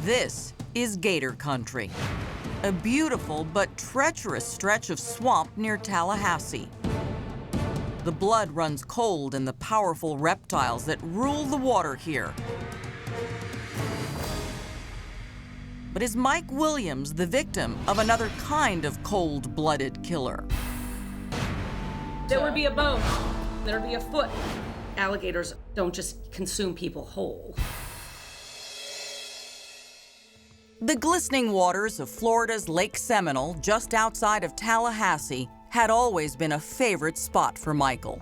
This is gator country, a beautiful but treacherous stretch of swamp near Tallahassee. The blood runs cold in the powerful reptiles that rule the water here. But is Mike Williams the victim of another kind of cold-blooded killer? There would be a bone, there would be a foot. Alligators don't just consume people whole. The glistening waters of Florida's Lake Seminole, just outside of Tallahassee, had always been a favorite spot for Michael.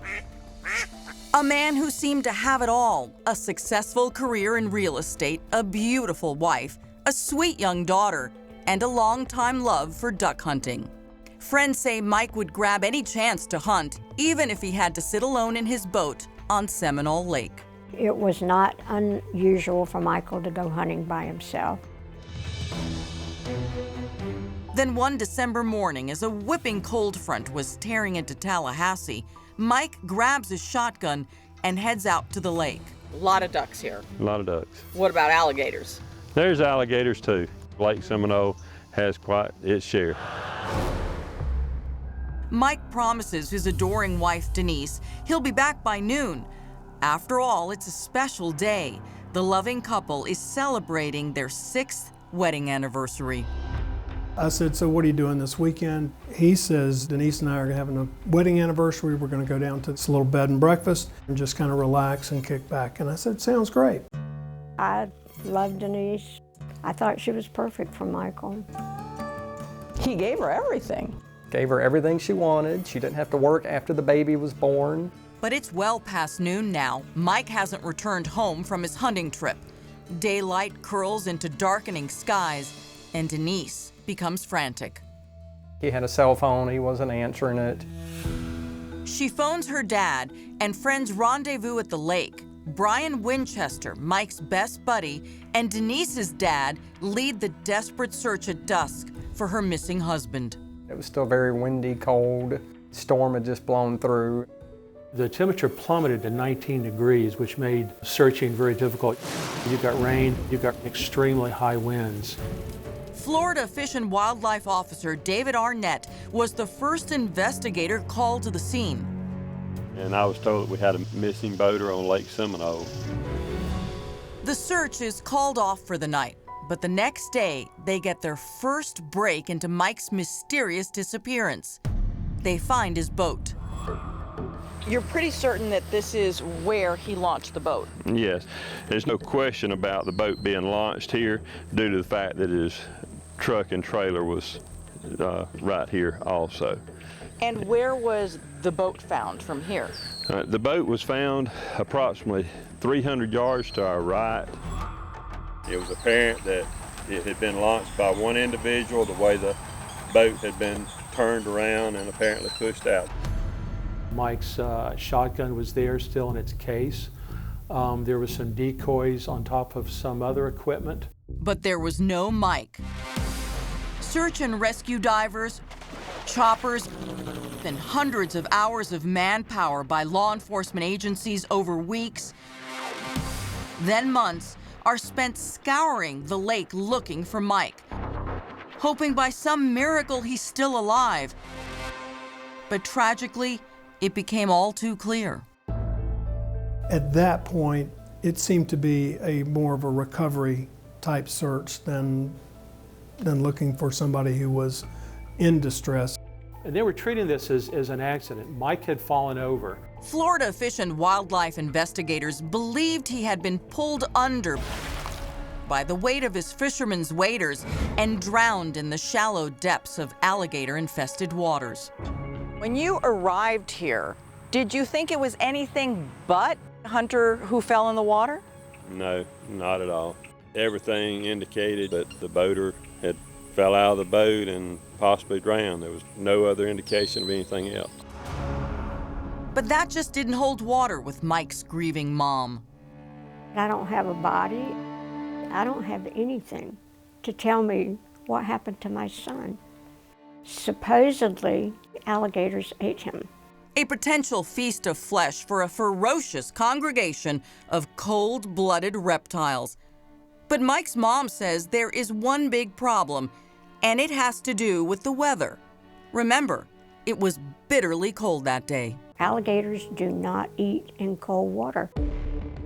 A man who seemed to have it all: a successful career in real estate, a beautiful wife, a sweet young daughter, and a longtime love for duck hunting. Friends say Mike would grab any chance to hunt, even if he had to sit alone in his boat on Seminole Lake. It was not unusual for Michael to go hunting by himself. Then one December morning, as a whipping cold front was tearing into Tallahassee, Mike grabs his shotgun and heads out to the lake. A lot of ducks here. A lot of ducks. What about alligators? There's alligators too. Lake Seminole has quite its share. Mike promises his adoring wife, Denise, he'll be back by noon. After all, it's a special day. The loving couple is celebrating their 6th wedding anniversary. I said, so what are you doing this weekend? He says, Denise and I are having a wedding anniversary. We're going to go down to this little bed and breakfast and just kind of relax and kick back. And I said, sounds great. I loved Denise. I thought she was perfect for Michael. He gave her everything. Gave her everything she wanted. She didn't have to work after the baby was born. But it's well past noon now. Mike hasn't returned home from his hunting trip. Daylight curls into darkening skies, and Denise becomes frantic. He had a cell phone, he wasn't answering it. She phones her dad, and friends rendezvous at the lake. Brian Winchester, Mike's best buddy, and Denise's dad lead the desperate search at dusk for her missing husband. It was still very windy, cold. Storm had just blown through. The temperature plummeted to 19 degrees, which made searching very difficult. You've got rain, you've got extremely high winds. Florida Fish and Wildlife Officer David Arnett was the first investigator called to the scene. And I was told that we had a missing boater on Lake Seminole. The search is called off for the night, but the next day they get their first break into Mike's mysterious disappearance. They find his boat. You're pretty certain that this is where he launched the boat? Yes, there's no question about the boat being launched here due to the fact that his truck and trailer was right here also. And where was the boat found from here? The boat was found approximately 300 yards to our right. It was apparent that it had been launched by one individual, the way the boat had been turned around and apparently pushed out. Mike's shotgun was there still in its case. There was some decoys on top of some other equipment. But there was no Mike. Search and rescue divers, choppers, and hundreds of hours of manpower by law enforcement agencies over weeks, then months, are spent scouring the lake looking for Mike, hoping by some miracle he's still alive. But tragically, it became all too clear. At that point, it seemed to be more of a recovery type search than looking for somebody who was in distress. And they were treating this as an accident. Mike had fallen over. Florida Fish and Wildlife investigators believed he had been pulled under by the weight of his fisherman's waders and drowned in the shallow depths of alligator-infested waters. When you arrived here, did you think it was anything but a hunter who fell in the water? No, not at all. Everything indicated that the boater had fell out of the boat and possibly drowned. There was no other indication of anything else. But that just didn't hold water with Mike's grieving mom. I don't have a body. I don't have anything to tell me what happened to my son. Supposedly, alligators ate him. A potential feast of flesh for a ferocious congregation of cold-blooded reptiles. But Mike's mom says there is one big problem, and it has to do with the weather. Remember, it was bitterly cold that day. Alligators do not eat in cold water.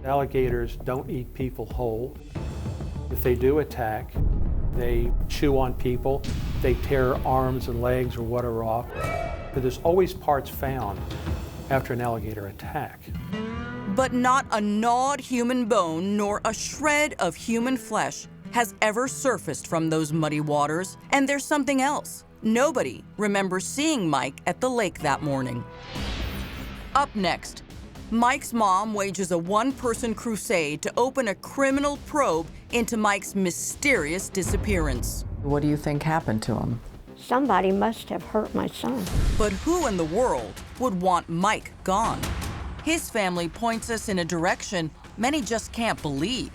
Alligators don't eat people whole. If they do attack, they chew on people, they tear arms and legs or whatever off. But there's always parts found after an alligator attack. But not a gnawed human bone nor a shred of human flesh has ever surfaced from those muddy waters. And there's something else. Nobody remembers seeing Mike at the lake that morning. Up next, Mike's mom wages a one-person crusade to open a criminal probe into Mike's mysterious disappearance. What do you think happened to him? Somebody must have hurt my son. But who in the world would want Mike gone? His family points us in a direction many just can't believe.